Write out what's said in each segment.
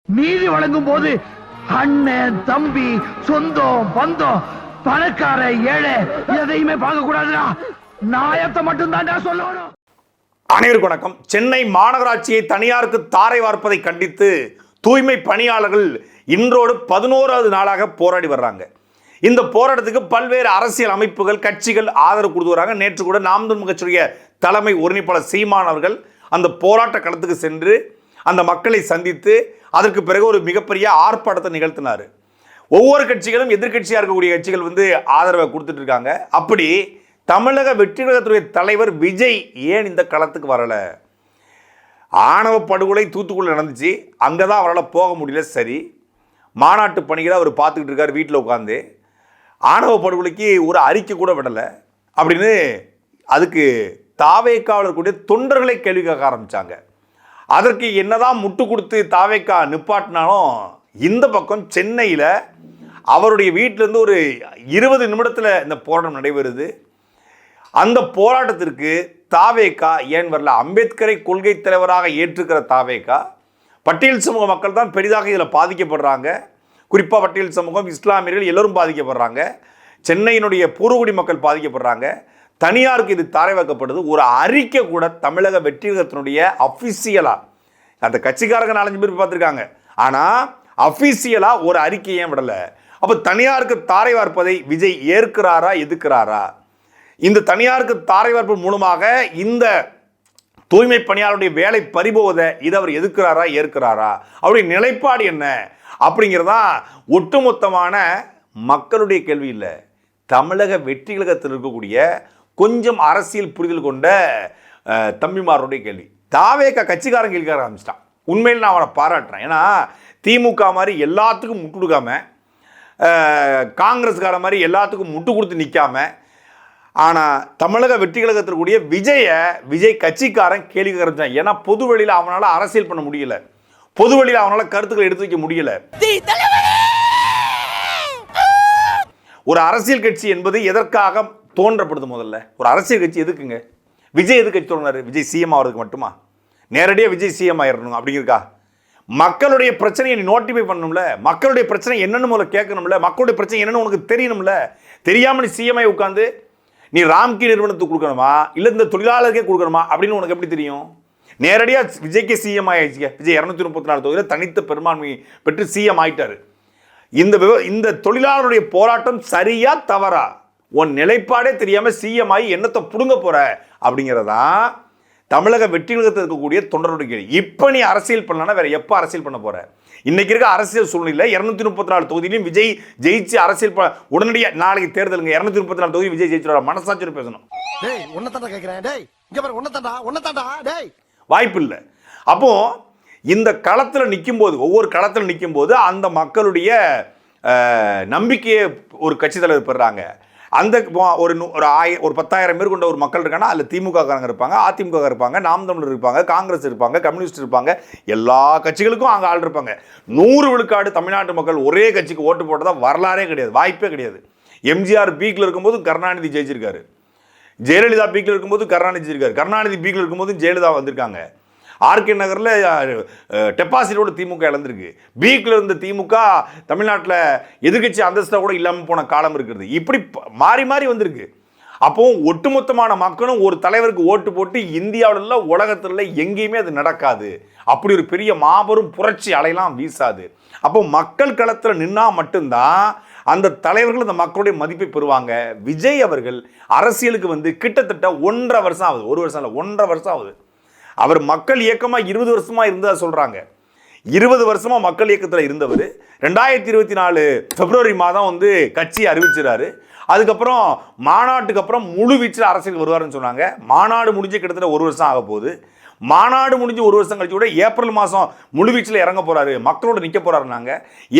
நீதி வழங்கும் போது அண்ணன் தம்பி சொந்தம் பந்தம் பணக்கார ஏழை எதையுமே பார்க்க கூடாதுடா. நாயத்தை மட்டும் தான் சொல்லணும். அனைவருக்கும் வணக்கம். சென்னை மாநகராட்சியை தனியாருக்கு தாரை வார்ப்பதை கண்டித்து தூய்மை பணியாளர்கள் இன்றோடு 11வது நாளாக போராடி வர்றாங்க. இந்த போராட்டத்துக்கு பல்வேறு அரசியல் அமைப்புகள் கட்சிகள் ஆதரவு கொடுத்து வராங்க. நேற்று கூட நாம் தமிழர் கட்சியுடைய தலைமை ஒருங்கிணைப்பாளர் சீமான் அவர்கள் அந்த போராட்ட களத்துக்கு சென்று அந்த மக்களை சந்தித்து அதற்கு பிறகு ஒரு மிகப்பெரிய ஆர்ப்பாட்டத்தை நிகழ்த்தினார். ஒவ்வொரு கட்சிகளும் எதிர்கட்சியாக இருக்கக்கூடிய கட்சிகள் ஆதரவை கொடுத்துட்டு இருக்காங்க. அப்படி தமிழக வெற்றி கழகத்துடைய தலைவர் விஜய் ஏன் இந்த களத்துக்கு வரல? ஆணவ படுகொலை தூத்துக்குடியில் நடந்துச்சு, அங்கே தான் அவரால் போக முடியல. சரி, மாநாட்டு பணிகளை அவர் பார்த்துக்கிட்டு இருக்கார் வீட்டில் உட்காந்து. ஆணவ படுகொலைக்கு ஒரு அறிக்கை கூட விடலை அப்படின்னு அதுக்கு தாவேக்காவில் இருக்கக்கூடிய தொண்டர்களை கேள்வி கேட்க ஆரம்பித்தாங்க. அதற்கு என்னதான் முட்டு கொடுத்து தாவேக்கா நிப்பாட்டினாலும் இந்த பக்கம் சென்னையில் அவருடைய வீட்டிலேருந்து ஒரு 20 நிமிடத்தில் இந்த போராட்டம் நடைபெறுது. அந்த போராட்டத்திற்கு தாவேக்கா ஏன் வரல? அம்பேத்கரை கொள்கை தலைவராக ஏற்றுக்கிற தாவேக்கா பட்டியல் சமூக மக்கள் தான் பெரிதாக இதில் பாதிக்கப்படுறாங்க. குறிப்பாக பட்டியல் சமூகம், இஸ்லாமியர்கள் எல்லோரும் பாதிக்கப்படுறாங்க. சென்னையினுடைய பூர்வகுடி மக்கள் பாதிக்கப்படுறாங்க. தனியாருக்கு இது தாரை வைக்கப்படுது. ஒரு அறிக்கை கூட தமிழக வெற்றி கழகத்தினுடைய அஃபிஷியலாக, அந்த கட்சிக்காரங்க 4-5 பேர் பார்த்துருக்காங்க, ஆனால் அஃபிஷியலாக ஒரு அறிக்கையே விடலை. அப்போ தனியாருக்கு தாரை வார்ப்பதை விஜய் ஏற்கிறாரா எதிர்க்கிறாரா? இந்த தனியாருக்கு தாரை வார்ப்பு மூலமாக இந்த தூய்மை பணியாளருடைய வேலை பறிபோவதை இதை அவர் எதிர்க்கிறாரா ஏற்கிறாரா? அவருடைய நிலைப்பாடு என்ன அப்படிங்கிறதா ஒட்டுமொத்தமான மக்களுடைய கேள்வி இல்லை, தமிழக வெற்றி கழகத்தில் இருக்கக்கூடிய கொஞ்சம் அரசியல் புரிதல் கொண்ட தம்பிமாருடைய கேள்வி. தாவேக்கா கட்சிக்காரன் கேள்வி ஆரம்பிச்சிட்டான். உண்மையில் நான் அவனை பாராட்டுறேன். ஏன்னா திமுக மாதிரி எல்லாத்துக்கும் முட்டு கொடுக்காம, காங்கிரஸ்கார மாதிரி எல்லாத்துக்கும் முட்டு கொடுத்து நிற்காம, ஆனால் தமிழக வெற்றி கழகத்தில் கூடிய விஜய் கட்சிக்காரன் கேள்வி ஆரம்பிச்சான். ஏன்னா பொது வழியில் அவனால் அரசியல் பண்ண முடியல, பொது வழியில் அவனால் கருத்துக்களை எடுத்து வைக்க முடியல. ஒரு அரசியல் கட்சி என்பது எதற்காக தோன்றப்படுது? முதல்ல ஒரு அரசியல் கட்சி எதுக்குங்க? விஜய் எது கட்சி தோன்றாரு? விஜய் சிஎம் ஆகிறதுக்கு மட்டுமா? நேரடியாக விஜய் சிஎம் ஆயிடணும் அப்படிங்கிறக்கா? மக்களுடைய பிரச்சனையை நீ நோட்டிஃபை பண்ணணும்ல, மக்களுடைய பிரச்சனை என்னன்னு முதல்ல கேட்கணும்ல, மக்களுடைய பிரச்சனை என்னன்னு உனக்கு தெரியணும்ல. தெரியாமல் நீ சிஎம் ஆகி உட்காந்து நீ ராம்கி நிறுவனத்துக்கு கொடுக்கணுமா இல்லை இந்த தொழிலாளருக்கே கொடுக்கணுமா அப்படின்னு உனக்கு எப்படி தெரியும்? நேரடியாக விஜய்க்கு சிஎம் ஆயிடுச்சுங்க. விஜய் 234 தொகுதியில் தனித்த பெரும்பான்மை பெற்று சிஎம் ஆயிட்டாரு. இந்த தொழிலாளருடைய போராட்டம் சரியா தவறா? உன் நிலைப்பாடே தெரியாமல் சிஎம் ஆகி என்னத்தை புடுங்க போற அப்படிங்கிறதா தமிழக வெற்றி கழகத்தில் இருக்கக்கூடிய தொண்டருடைய கேள்வி. இப்போ நீ அரசியல் பண்ணலன்னா வேற எப்போ அரசியல் பண்ண போற? இன்னைக்கு இருக்க அரசியல் சூழ்நிலை 234 தொகுதியிலும் விஜய் ஜெயிச்சு அரசியல் உடனடியாக நாளைக்கு தேர்தலுங்க 234 தொகுதி விஜய் ஜெயிச்சு மனசாட்சியோட பேசணும். வாய்ப்பு இல்லை. அப்போ இந்த களத்தில் நிற்கும் போது, ஒவ்வொரு களத்தில் நிற்கும் போது அந்த மக்களுடைய நம்பிக்கையை ஒரு கட்சி தலைவர் பெறாங்க. அந்த ஒரு 10,000 பேர் கொண்ட ஒரு மக்கள் இருக்காங்கன்னா அதில் திமுககாரங்க இருப்பாங்க, அதிமுக இருப்பாங்க, நாம் தமிழர் இருப்பாங்க, காங்கிரஸ் இருப்பாங்க, கம்யூனிஸ்ட் இருப்பாங்க, எல்லா கட்சிகளுக்கும் அங்கே ஆள் இருப்பாங்க. 100 விழுக்காடு தமிழ்நாட்டு மக்கள் ஒரே கட்சிக்கு ஓட்டு போட்டதா வரலாறே கிடையாது, வாய்ப்பே கிடையாது. எம்ஜிஆர் பீக்கில் இருக்கும்போது கருணாநிதி ஜெயிச்சிருக்காரு, ஜெயலலிதா பீக்கில் இருக்கும்போது கருணாநிதி ஜெயிச்சிருக்காரு, கருணாநிதி பீக்கில் இருக்கும்போது ஜெயலலிதா வந்திருக்காங்க. ஆர்கே நகரில் டெபாசிட்டோட திமுக இழந்திருக்கு. பீக்கில் இருந்த திமுக தமிழ்நாட்டில் எதிர்கட்சி அந்தஸ்தாக கூட இல்லாமல் போன காலம் இருக்கிறது. இப்படி மாறி மாறி வந்திருக்கு. அப்போ ஒட்டுமொத்தமான மக்களும் ஒரு தலைவருக்கு ஓட்டு போட்டு இந்தியாவில் உலகத்தில் எங்கேயுமே அது நடக்காது. அப்படி ஒரு பெரிய மாபெரும் புரட்சி அலையெல்லாம் வீசாது. அப்போ மக்கள் களத்தில் நின்னா மட்டும்தான் அந்த தலைவர்கள் அந்த மக்களுடைய மதிப்பை பெறுவாங்க. விஜய் அவர்கள் அரசியலுக்கு கிட்டத்தட்ட 1.5 வருஷம் ஆகுது. 1 வருஷம் இல்லை, 1.5 வருஷம் ஆகுது. அவர் மக்கள் இயக்கமாக 20 வருஷமா இருந்ததா சொல்றாங்க. 20 வருஷமா மக்கள் இயக்கத்தில் இருந்தவர் 2024 பிப்ரவரி மாதம் கட்சி அறிவிச்சிறாரு. அதுக்கப்புறம் மாநாட்டுக்கு அப்புறம் முழு வீச்சில் அரசியல் வருவாருன்னு சொன்னாங்க. மாநாடு முடிஞ்சு கிட்டத்தட்ட 1 வருஷம் ஆக போகுது. மாநாடு முடிஞ்சு 1 வருஷம் கழிச்சு கூட ஏப்ரல் மாதம் முழு வீச்சில் இறங்க போறாரு, மக்களோட நிற்க போறாருனாங்க.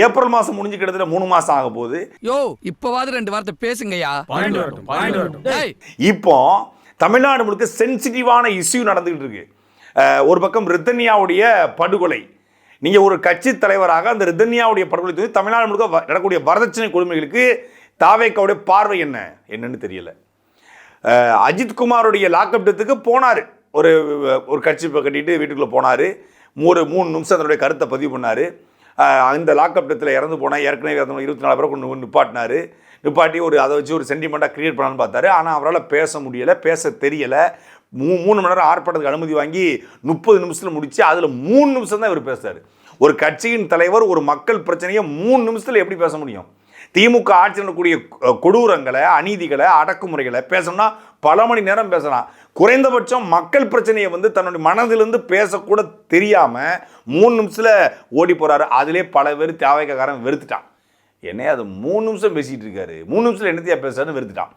ஏப்ரல் மாதம் முடிஞ்சு கிட்டத்தட்ட 3 மாதம் ஆக போகுது. இப்போவாது 2 வார்த்தை பேசுங்கய்யா. இப்போ தமிழ்நாடு முழுக்க சென்சிட்டிவான இஷ்யூ நடந்துகிட்டு இருக்கு. ஒரு பக்கம் ரித்தன்யாவுடைய படுகொலை. நீங்கள் ஒரு கட்சி தலைவராக அந்த ரித்தன்யாவுடைய படுகொலை தமிழ்நாடு முழுக்க நடக்கக்கூடிய வரதட்சணை கொடுமைகளுக்கு தாவேக்காவுடைய பார்வை என்னன்னு தெரியல. அஜித்குமாருடைய லாக்அப் டெத்துக்கு போனார், ஒரு கட்சி கட்டிட்டு வீட்டுக்குள்ளே போனார். 3 நிமிஷம் அதனுடைய கருத்தை பதிவு பண்ணார். அந்த லாக்அப் டெத்தில் இறந்து போனால் ஏற்கனவே 24 பேரை கொண்டு நிப்பாட்டினார். நிப்பாட்டி அதை வச்சு ஒரு சென்டிமெண்ட்டாக க்ரியேட் பண்ணலான்னு பார்த்தாரு. ஆனால் அவரால் பேச முடியலை, பேச தெரியலை. 3 மணி நேரம் ஆர்ப்பாட்டத்துக்கு அனுமதி வாங்கி 30 நிமிஷத்தில் முடிச்சு அதில் 3 நிமிஷம் தான் இவர் பேசுறாரு. ஒரு கட்சியின் தலைவர் ஒரு மக்கள் பிரச்சனையை 3 நிமிஷத்தில் எப்படி பேச முடியும்? திமுக ஆட்சி நடக்கக்கூடிய கொடூரங்களை, அநீதிகளை, அடக்குமுறைகளை பேசணும்னா பல மணி நேரம் பேசலாம். குறைந்தபட்சம் மக்கள் பிரச்சனையை தன்னுடைய மனதிலிருந்து பேசக்கூட தெரியாம 3 நிமிஷத்துல ஓடி போறாரு. அதிலே பல பேர் தேவைக்காரன் வெறுத்துட்டான். என்ன அது 3 நிமிஷம் பேசிட்டு இருக்காரு, 3 நிமிஷத்துல என்னத்தையா பேசுறாருன்னு வெறுத்துட்டான்.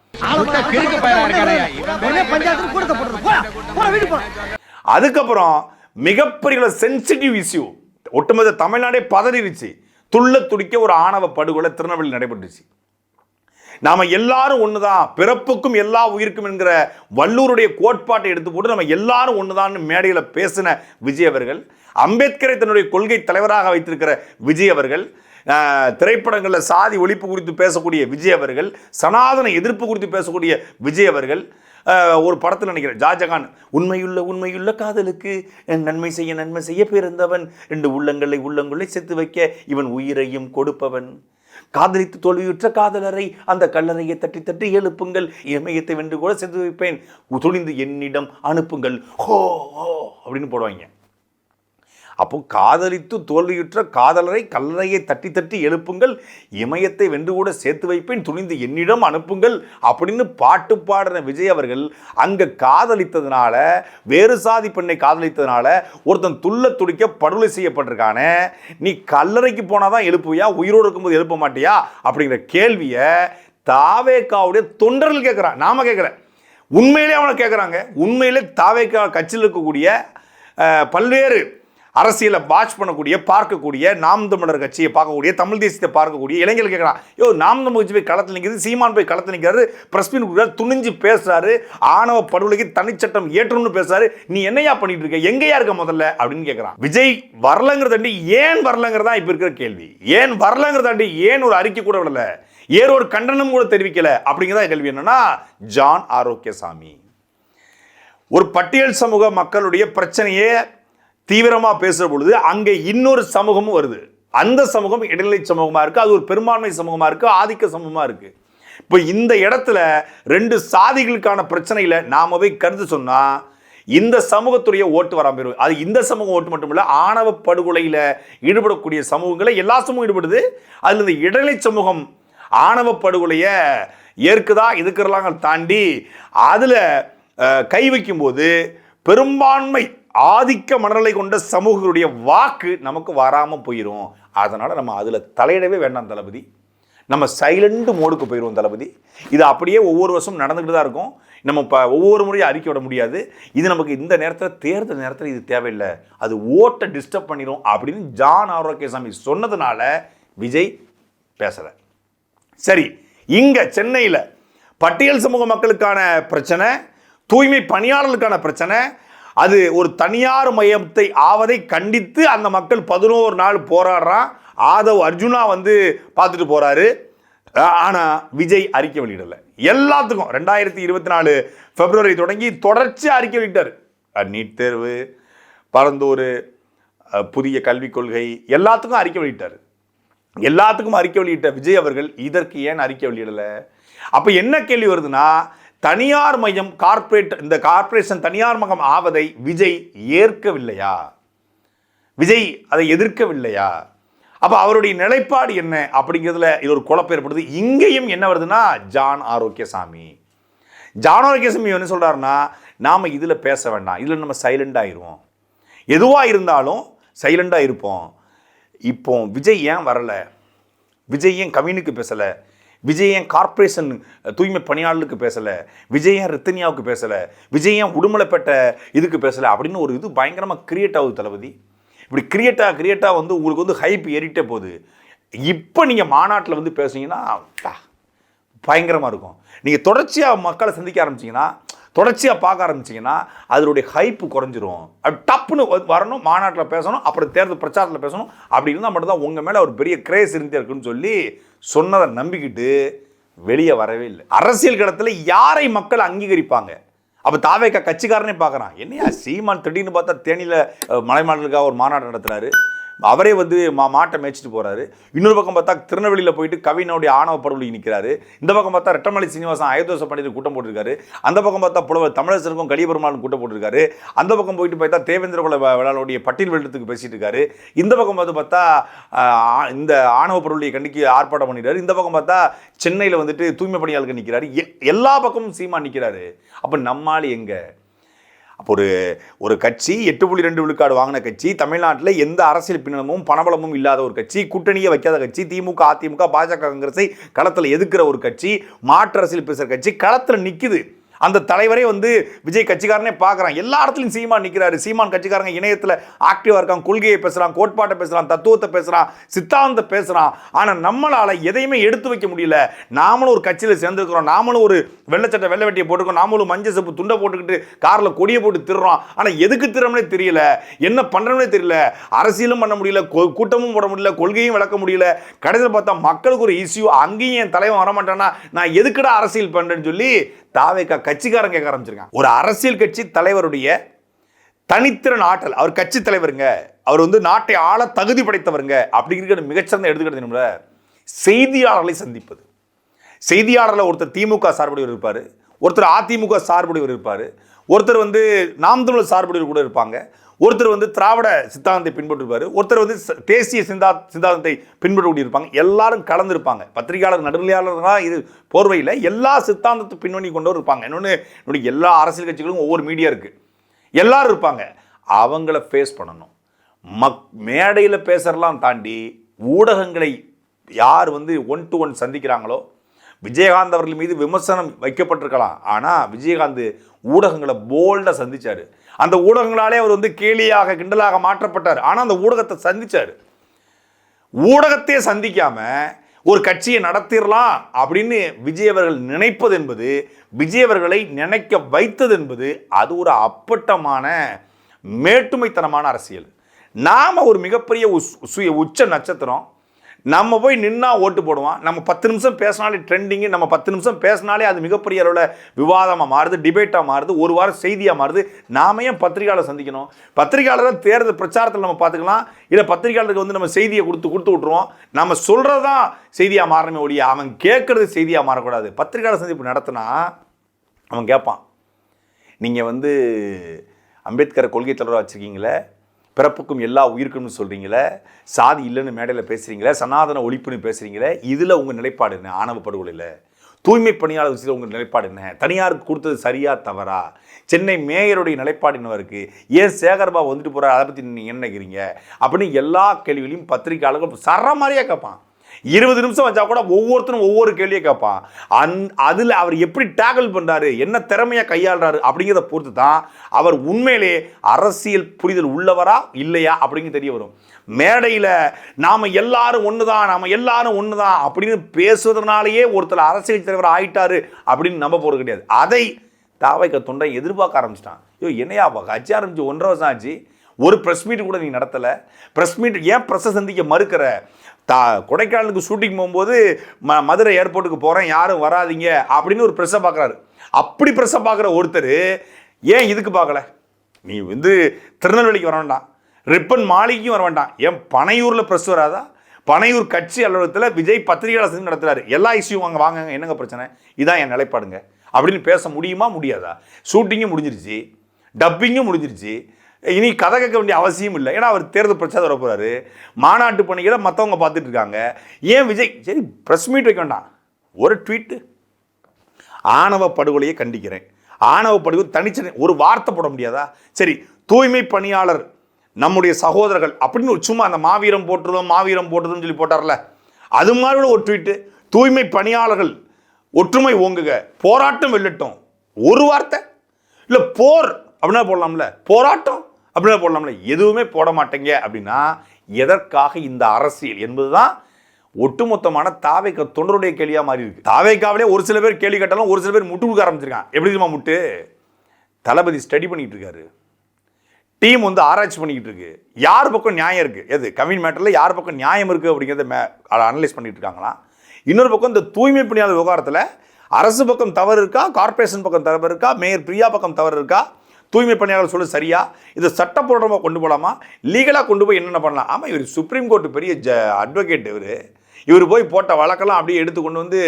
அதுக்கப்புறம் மிகப்பெரிய சென்சிட்டிவ் இஷ்யூ, ஒட்டுமொத்த தமிழ்நாடே பதறிடுச்சு. துள்ள துடிக்க ஒரு ஆணவ படுகொலை திருநெல்வேலியில் நடைபெற்றுச்சு. நாம எல்லாரும் ஒண்ணுதான், பிறப்புக்கும் எல்லா உயிருக்கும் என்கிற வல்லூருடைய கோட்பாட்டை எடுத்து போட்டு நம்ம எல்லாரும் ஒண்ணுதான் மேடையில பேசின விஜய் அவர்கள், அம்பேத்கரை தன்னுடைய கொள்கை தலைவராக வைத்திருக்கிற விஜய் அவர்கள், திரைப்படங்களில் சாதி ஒழிப்பு குறித்து பேசக்கூடிய விஜய் அவர்கள், சனாதன எதிர்ப்பு குறித்து பேசக்கூடிய விஜய் அவர்கள், ஒரு படத்தில் நினைக்கிறேன் ஷாஜகான், உண்மையுள்ள காதலுக்கு நன்மை செய்ய பிறந்தவன், 2 உள்ளங்களை செத்து வைக்க இவன் உயிரையும் கொடுப்பவன், காதலித்து தோல்வியுற்ற காதலரை அந்த கல்லறையை தட்டி தட்டி எழுப்புங்கள், இமயத்தை வென்று கூட செத்து வைப்பேன், துணிந்து என்னிடம் அனுப்புங்கள் ஹோ அப்படின்னு போடுவாங்க. அப்போ காதலித்து தோல்வியுற்ற காதலரை கல்லறையை தட்டி தட்டி எழுப்புங்கள், இமயத்தை வென்று கூட சேர்த்து வைப்பேன், துணிந்து என்னிடம் அனுப்புங்கள் அப்படின்னு பாட்டு பாடுற விஜய் அவர்கள் அங்க காதலித்ததுனால, வேறு சாதி பெண்ணை காதலித்ததுனால ஒருத்தன் துள்ள துடிக்க படுகொலை செய்யப்பட்டிருக்கானே, நீ கல்லறைக்கு போனாதான் எழுப்புவியா, உயிரோடு இருக்கும்போது எழுப்ப மாட்டியா அப்படிங்கிற கேள்வியை தாவேகாவுடைய தொண்டர்கள் கேட்குறான். நாம கேட்குறேன், உண்மையிலே அவனை கேட்குறாங்க. உண்மையிலே தாவேகா கட்சியில் இருக்கக்கூடிய பல்வேறு அரசியலை வாட்ச் பண்ணக்கூடிய, பார்க்கக்கூடிய, நாம் தமிழர் கட்சியை பார்க்கக்கூடிய, தமிழ் தேசியத்தை பார்க்கக்கூடிய இளைஞர்கள் கேட்குறான், நாம் தமிழ் கட்சி போய் களத்தில் நிற்கிறது, சீமான் போய் களத்தில் நிற்கிறாரு, பிரஸ் மீட் கொடுக்குறாரு, துணிஞ்சு பேசுறாரு, ஆணவ படுகொலைக்கு தனிச்சட்டம் ஏற்றணும்னு பேசுறாரு, நீ என்னையா பண்ணிட்டு இருக்க, எங்கேயா இருக்க முதல்ல அப்படின்னு கேட்குறான். விஜய் வரலங்கிறதாண்டி ஏன் வரலங்கிறதா இப்போ இருக்கிற கேள்வி. ஏன் வரலங்கிறதாண்டி ஏன் ஒரு அறிக்கை கூட விடல, ஏன் ஒரு கண்டனம் கூட தெரிவிக்கல அப்படிங்கிறதா கேள்வி. என்னன்னா, ஜான் ஆரோக்கியசாமி ஒரு பட்டியல் சமூக மக்களுடைய பிரச்சனையே தீவிரமா பேசுற பொழுது அங்கே இன்னொரு சமூகமும் வருது. அந்த சமூகம் இடைநிலை சமூகமா இருக்கு, அது ஒரு பெரும்பான்மை சமூகமா இருக்கு, ஆதிக்க சமூகமா இருக்கு. இப்போ இந்த இடத்துல 2 சாதிகளுக்கான பிரச்சனையில நாம போய் கருத்து சொன்னா இந்த சமூகத்துடைய ஓட்டு வராம போயிடும். அது இந்த சமூகம் ஓட்டு மட்டும் இல்ல, ஆணவ படுகொலையில ஈடுபடக்கூடிய சமூகங்களை எல்லா சமூகம் ஈடுபடுது. அதுல இந்த இடைநிலை சமூகம் ஆணவ படுகொலைய ஏற்குதா எதுக்குறலாம் தாண்டி அதுல கை வைக்கும் போது பெரும்பான்மை ஆதிக்க மனநிலை கொண்ட சமூகங்களுடைய வாக்கு நமக்கு வராமல் போயிடும். அதனால் நம்ம அதில் தலையிடவே வேண்டாம் தளபதி, நம்ம சைலண்ட் மோடுக்கு போயிடுவோம் தளபதி. இது அப்படியே ஒவ்வொரு வருஷம் நடந்துக்கிட்டு தான் இருக்கும். நம்ம இப்போ ஒவ்வொரு முறையும் அறிக்கை விட முடியாது. இது நமக்கு இந்த நேரத்தில், தேர்தல் நேரத்தில் இது தேவையில்லை, அது ஓட்டை டிஸ்டர்ப் பண்ணிடும் அப்படின்னு ஜான் ஆரோக்கியசாமி சொன்னதுனால விஜய் பேசலை. சரி, இங்கே சென்னையில் பட்டியல் சமூக மக்களுக்கான பிரச்சனை, தூய்மை பணியாளர்களுக்கான பிரச்சனை, அது ஒரு தனியார் மையத்தை ஆவதை கண்டித்து அந்த மக்கள் 11 நாள் போராடுறான். ஆதவ் அர்ஜுனா பார்த்துட்டு போறாரு. ஆனா விஜய் அறிக்கை வெளியிடல. எல்லாத்துக்கும் 2024 பிப்ரவரி தொடங்கி தொடர்ச்சி அறிக்கை வெளியிட்டார். நீட் தேர்வு, பரந்தூர், புதிய கல்விக் கொள்கை, எல்லாத்துக்கும் அறிக்கை வெளியிட்டார். எல்லாத்துக்கும் அறிக்கை வெளியிட்ட விஜய் அவர்கள் இதற்கு ஏன் அறிக்கை வெளியிடல? அப்ப என்ன கேள்வி வருதுன்னா, தனியார் மையம், இந்த கார்ப்பரேஷன் தனியார் மயம் ஆவதை விஜய் ஏற்கவில்லையா? விஜய் அதை எதிர்க்கவில்லையா? அப்ப அவருடைய நிலைப்பாடு என்ன அப்படிங்கிறதுல இது ஒரு குழப்பம் ஏற்படுது. இங்கேயும் என்ன வருதுன்னா, ஜான் ஆரோக்கியசாமி என்ன சொல்றாருன்னா, நாம இதுல பேச வேண்டாம், இதுல நம்ம சைலண்ட் ஆயிருவோம், எதுவா இருந்தாலும் சைலண்டா இருப்போம். இப்போ விஜய் ஏன் வரல, விஜய் ஏன் கவினுக்கு பேசல, விஜய் ஏன் கார்ப்பரேஷன் தூய்மை பணியாளர்களுக்கு பேசலை, விஜய் ஏன் ரித்தன்யாவுக்கு பேசலை, விஜய் ஏன் உடுமலைப்பேட்ட இதுக்கு பேசலை அப்படின்னு ஒரு இது பயங்கரமாக கிரியேட் ஆகுது தளபதி. இப்படி கிரியேட்டாக உங்களுக்கு ஹைப் ஏறிட்டே போகுது. இப்போ நீங்கள் மாநாட்டில் பேசுனீங்கன்னா பயங்கரமாக இருக்கும். நீங்கள் தொடர்ச்சியாக மக்களை சந்திக்க ஆரம்பிச்சிங்கன்னா, தொடர்ச்சியாக பார்க்க ஆரம்பிச்சிங்கன்னா அதனுடைய ஹைப்பு குறைஞ்சிரும். அப்படி டப்புன்னு வரணும், மாநாட்டில் பேசணும், அப்புறம் தேர்தல் பிரச்சாரத்தில் பேசணும், அப்படி இருந்தால் மட்டும்தான் உங்கள் மேலே ஒரு பெரிய கிரேஸ் இருந்தே இருக்குன்னு சொல்லி சொன்னதை நம்பிக்கிட்டு வெளியே வரவே இல்லை. அரசியல் களத்தில் யாரை மக்கள் அங்கீகரிப்பாங்க? அப்போ தாவேகா கட்சிக்காரனே பார்க்குறான், என்னையா சீமான் திடீர்னு பார்த்தா தேனியில் மலைமாடலுக்காக ஒரு மாநாடு நடத்துகிறாரு, அவரே வந்து மாட்டை மேய்ச்சிட்டு போறாரு. இன்னொரு பக்கம் பார்த்தா திருநெல்வேலியில் போயிட்டு கவினுடைய ஆணவ படுகொலை நிற்கிறாரு. இந்த பக்கம் பார்த்தா ரெட்டமலை சீனிவாசன் அயோத்தியாச பண்டிதர் கூட்டம் போட்டிருக்காரு. அந்த பக்கம் பார்த்தா புலவர் தமிழரசருக்கும் கலியபெருமாளும் கூட்டம் போட்டிருக்காரு. அந்த பக்கம் போயிட்டு பார்த்தா தேவேந்திர குல வேளாளுடைய பட்டியல் வெள்ளத்துக்கு பேசிட்டு இருக்காரு. இந்த பக்கம் பார்த்தா இந்த ஆணவ படுகொலையை கண்டிக்கு ஆர்ப்பாட்டம் பண்ணிடுறாரு. இந்த பக்கம் பார்த்தா சென்னையில் வந்துட்டு தூய்மை பணியாளர்கள் நிற்கிறாரு. எல்லா பக்கமும் சீமான் நிற்கிறாரு. அப்போ நம்மால் எங்க? அப்போ ஒரு கட்சி 8.2 விழுக்காடு வாங்கின கட்சி, தமிழ்நாட்டில் எந்த அரசியல் பின்னணமும் பணபலமும் இல்லாத ஒரு கட்சி, கூட்டணியை வைக்காத கட்சி, திமுக அதிமுக பாஜக காங்கிரஸை களத்தில் எதிர்க்கிற ஒரு கட்சி, மாற்று அரசியல் பேசுகிற கட்சி களத்தில் நிற்குது. அந்த தலைவரே வந்து விஜய் கட்சிக்காரனே பார்க்குறான். எல்லா இடத்துலையும் சீமான் நிற்கிறாரு. சீமான் கட்சிக்காரங்க இணையத்தில் ஆக்டிவாக இருக்கான். கொள்கையை பேசுகிறான், கோட்பாட்டை பேசுகிறான், தத்துவத்தை பேசுகிறான், சித்தாந்தத்தை பேசுகிறான். ஆனால் நம்மளால் எதையுமே எடுத்து வைக்க முடியல. நாமளும் ஒரு கட்சியில் சேர்ந்துருக்கிறோம், நாமளும் ஒரு வெள்ளச்சட்டை வெள்ளை வெட்டியை போட்டுருக்கோம், நாமளும் மஞ்சள் செப்பு துண்டை போட்டுக்கிட்டு காரில் கொடியை போட்டு திருறோம். ஆனால் எதுக்கு திருறோம்னே தெரியல, என்ன பண்ணுறோம்னே தெரியல. அரசியலும் பண்ண முடியல, கூட்டமும் போட முடியல, கொள்கையும் விளக்க முடியல. கடைசியில் பார்த்தா மக்களுக்கு ஒரு இஷ்யூ, அங்கேயும் என் தலைவன் வரமாட்டானா, நான் எதுக்குடா அரசியல் பண்ணுறேன்னு சொல்லி தாவேக்கா கட்சிக்காரன் கேட்க ஆரம்பிச்சிருக்காங்க. ஒரு அரசியல் கட்சி தலைவருடைய தனித்திறன் ஆற்றல், அவர் கட்சி தலைவருங்க, அவர் வந்து நாட்டை ஆள தகுதி படைத்தவருங்க அப்படிங்கிற மிகச்சிறந்த எடுத்துக்கிட்டு செய்தியாளர்களை சந்திப்பது. செய்தியாளர்ல ஒருத்தர் திமுக சார்புடையவர் இருப்பார், ஒருத்தர் அதிமுக சார்புடையவர் இருப்பார், ஒருத்தர் வந்து நாம் தமிழர் சார்புடையவர் கூட இருப்பாங்க, ஒருத்தர் வந்து திராவிட சித்தாந்தத்தை பின்பற்றுவார், ஒருத்தர் வந்து தேசிய சித்தாந்தத்தை பின்பற்றக்கூடிய இருப்பாங்க. எல்லாரும் கலந்துருப்பாங்க. பத்திரிகையாளர் நடுநிலையாளர்களாக இது போர்வையில் எல்லா சித்தாந்தத்தை பின்னணி கொண்டவர் இருப்பாங்க. என்னுடைய எல்லா அரசியல் கட்சிகளும் ஒவ்வொரு மீடியா இருக்குது, எல்லாரும் இருப்பாங்க. அவங்கள ஃபேஸ் பண்ணணும். மேடையில் பேசுறலாம் தாண்டி ஊடகங்களை யார் வந்து 1-to-1 சந்திக்கிறாங்களோ, விஜயகாந்த் அவர்கள் மீது விமர்சனம் வைக்கப்பட்டிருக்கலாம், ஆனால் விஜயகாந்த் ஊடகங்களை போல்டாக சந்திச்சார். அந்த ஊடகங்களாலே அவர் வந்து கேலியாக கிண்டலாக மாற்றப்பட்டார். ஆனால் அந்த ஊடகத்தை சந்திச்சார். ஊடகத்தையே சந்திக்காம ஒரு கட்சியை நடத்திடலாம் அப்படின்னு விஜய் அவர்கள் நினைப்பது என்பது, விஜய் அவர்களை நினைக்க வைத்தது என்பது, அது ஒரு அப்பட்டமான மேட்டுமைத்தனமான அரசியல். நாம் ஒரு மிகப்பெரிய உச்ச நட்சத்திரம், நம்ம போய் நின்னா ஓட்டு போடுவான். நம்ம 10 நிமிஷம் பேசினாலே ட்ரெண்டிங்கு, நம்ம 10 நிமிஷம் பேசினாலே அது மிகப்பெரிய அளவில் விவாதமாக மாறுது, டிபேட்டாக மாறுது, ஒரு வாரம் செய்தியாக மாறுது. நாம ஏன் பத்திரிகையாளர் சந்திக்கணும்? பத்திரிகையாளர் தேர்தல் பிரச்சாரத்தில் நம்ம பார்த்துக்கலாம், இல்லை பத்திரிகையாளருக்கு வந்து நம்ம செய்தியை கொடுத்து விட்டுருவோம். நம்ம சொல்கிறது தான் செய்தியாக மாறணுமே ஒழிய அவன் கேட்குறது செய்தியாக மாறக்கூடாது. பத்திரிகையாளர் சந்திப்பு நடத்தினா அவன் கேட்பான், நீங்கள் வந்து அம்பேத்கரை கொள்கை தலைவராக வச்சுருக்கீங்களே, பிறப்புக்கும் எல்லா உயிருக்கும்னு சொல்கிறீங்களே, சாதி இல்லைன்னு மேடையில் பேசுகிறீங்களே, சனாதன ஒழிப்புன்னு பேசுகிறீங்களே, இதில் உங்கள் நிலைப்பாடு என்ன? ஆணவ படுகொலையில் தூய்மை பணியாளர் விஷயத்தில் உங்கள் நிலைப்பாடு என்ன? தனியாருக்கு கொடுத்தது சரியா தவறா? சென்னை மேயருடைய நிலைப்பாடு என்ன இருக்குது? ஏன் சேகர்பாபு வந்துட்டு போகிறார், அதை பற்றி நீங்கள் என்ன நினைக்கிறீங்க அப்படின்னு எல்லா கேள்விகளையும் பத்திரிகையாளர்கள் சர மாதிரியாக கேட்பான். 20 நிமிஷம் வச்சா கூட ஒவ்வொருத்தரும் ஒவ்வொரு கேள்வியை கேட்பான். அதில் அவர் எப்படி டேக்கிள் பண்ணுறாரு, என்ன திறமையாக கையாளுறாரு அப்படிங்கிறத பொறுத்து தான் அவர் உண்மையிலே அரசியல் புரிதல் உள்ளவரா இல்லையா அப்படிங்கிறது தெரிய வரும். மேடையில் நாம் எல்லாரும் ஒன்று தான், நாம் எல்லாரும் ஒன்று தான் அப்படின்னு பேசுவதனாலேயே ஒருத்தர் அரசியல் தலைவர் ஆகிட்டாரு அப்படின்னு நம்ப போகிறது கிடையாது. அதை தாவைக்க தொண்டை எதிர்பார்க்க ஆரம்பிச்சிட்டான். என்னையா கட்சி ஆரம்பிச்சு 1.5 வருஷம் ஆச்சு, ஒரு ப்ரெஸ் மீட் கூட நீ நடத்தலை. ப்ரெஸ் மீட் ஏன் ப்ரெஸ்ஸை சந்திக்க மறுக்கிற? கொடைக்கானலுக்கு ஷூட்டிங் போகும்போது மதுரை ஏர்போர்ட்டுக்கு போகிறேன், யாரும் வராதிங்க அப்படின்னு ஒரு ப்ரெஸ்ஸை பார்க்குறாரு. அப்படி ப்ரெஸ்ஸை பார்க்குற ஒருத்தர் ஏன் இதுக்கு பார்க்கல? நீ வந்து திருநெல்வேலிக்கு வர வேண்டாம், ரிப்பன் மாளிகைக்கும் வர வேண்டாம், ஏன் பனையூரில் ப்ரெஸ் வராதா? பனையூர் கட்சி அலுவலகத்தில் விஜய் பத்திரிகையாளர் சந்திப்பு நடத்துகிறாரு. எல்லா இஷ்யூ வாங்க என்னங்க பிரச்சனை, இதான் என் நிலைப்பாடுங்க அப்படின்னு பேச முடியுமா முடியாதா? ஷூட்டிங்கும் முடிஞ்சிருச்சு, டப்பிங்கும் முடிஞ்சிருச்சு, இனி கதை கேட்க வேண்டிய அவசியம் இல்லை. ஏன்னா அவர் தேர்தல் பிரச்சாரம் வர போகிறாரு, மாநாட்டு பணிகளை மற்றவங்க பார்த்துட்டு இருக்காங்க. ஏன் விஜய் சரி ப்ரெஸ் மீட் வைக்க வேண்டாம், ஒரு ட்வீட்டு, ஆணவ படுகொலையை கண்டிக்கிறேன், ஆணவ படுகொலை தனிச்சனை ஒரு வார்த்தை போட முடியாதா? சரி தூய்மை பணியாளர் நம்முடைய சகோதரர்கள் அப்படின்னு சும்மா அந்த மாவீரம் போட்டுறதுன்னு சொல்லி போட்டார்ல, அது மாதிரி ஒரு ட்வீட்டு, தூய்மை பணியாளர்கள் ஒற்றுமை ஓங்குக, போராட்டம் வெல்லட்டும், ஒரு வார்த்தை இல்லை, போர் அப்படின்னா போடலாம்ல, போராட்டம் அப்படின்னா போடலாம்ல, எதுவுமே போட மாட்டேங்க. அப்படின்னா எதற்காக இந்த அரசியல் என்பதுதான் ஒட்டுமொத்தமான தாவேக்கா தொண்டருடைய கேள்வியாக மாறி இருக்கு. தாவேக்காவிலே ஒரு சில பேர் கேள்வி கேட்டாலும் ஒரு சில பேர் முட்டு கொடுக்க ஆரம்பிச்சிருக்காங்க. எப்படி தெரியுமா முட்டு? தளபதி ஸ்டடி பண்ணிட்டு இருக்காரு, டீம் வந்து ஆராய்ச்சி பண்ணிக்கிட்டு இருக்கு, யார் பக்கம் நியாயம் இருக்குது, எது கவின் மேட்டரில் யார் பக்கம் நியாயம் இருக்குது அப்படிங்கிறத அனலைஸ் பண்ணிட்டு இருக்காங்களாம். இன்னொரு பக்கம் இந்த தூய்மை பணியாளர் விவகாரத்தில் அரசு பக்கம் தவறு இருக்கா, கார்பரேஷன் பக்கம் தவறு இருக்கா, மேயர் பிரியா பக்கம் தவறு இருக்கா, தூய்மை பணியாளர் சொல்ல சரியா? இதை சட்டப்பூர்வமாக கொண்டு போகலாமா? லீகலாக கொண்டு போய் என்னென்ன பண்ணலாம்? ஆமாம், இவர் சுப்ரீம் கோர்ட் பெரிய அட்வொகேட். இவர் போய் போட்ட வழக்கெல்லாம் அப்படியே எடுத்து கொண்டு வந்து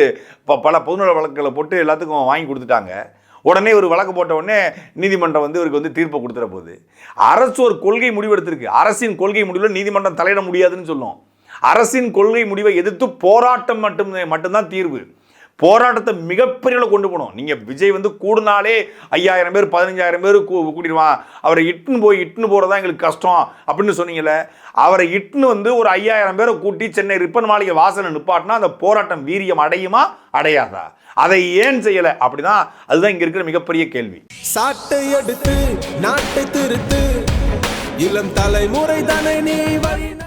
பல பொதுநல வழக்குகளை போட்டு எல்லாத்துக்கும் வாங்கி கொடுத்துட்டாங்க. உடனே ஒரு வழக்கு போட்ட உடனே நீதிமன்றம் இவருக்கு தீர்ப்பை கொடுத்துற போது. அரசு ஒரு கொள்கை முடிவு எடுத்திருக்கு. அரசின் கொள்கை முடிவில் நீதிமன்றம் தலையிட முடியாதுன்னு சொல்லும். அரசின் கொள்கை முடிவை எதிர்த்து போராட்டம் மட்டும்தான் தீர்வு. போராட்டத்தை மிகப்பெரிய கொண்டு போகணும். நீங்கள் விஜய் கூடுனாலே 5000 பேர் 15000 பேர் கூட்டிடுவான், அவரை இட்டுன்னு போகிறதா எங்களுக்கு கஷ்டம் அப்படின்னு சொன்னீங்கல்ல. அவரை இட்டுன்னு ஒரு 5000 பேரை கூட்டி சென்னை ரிப்பன் மாளிகை வாசலை நிப்பாட்டினா அந்த போராட்டம் வீரியம் அடையுமா அடையாதா? அதை ஏன் செய்யலை? அப்படிதான், அதுதான் இங்க இருக்கிற மிகப்பெரிய கேள்வி. சாட்டை எடுத்து நாட்டை திருத்து, இளம் தலைமுறை தானே நீ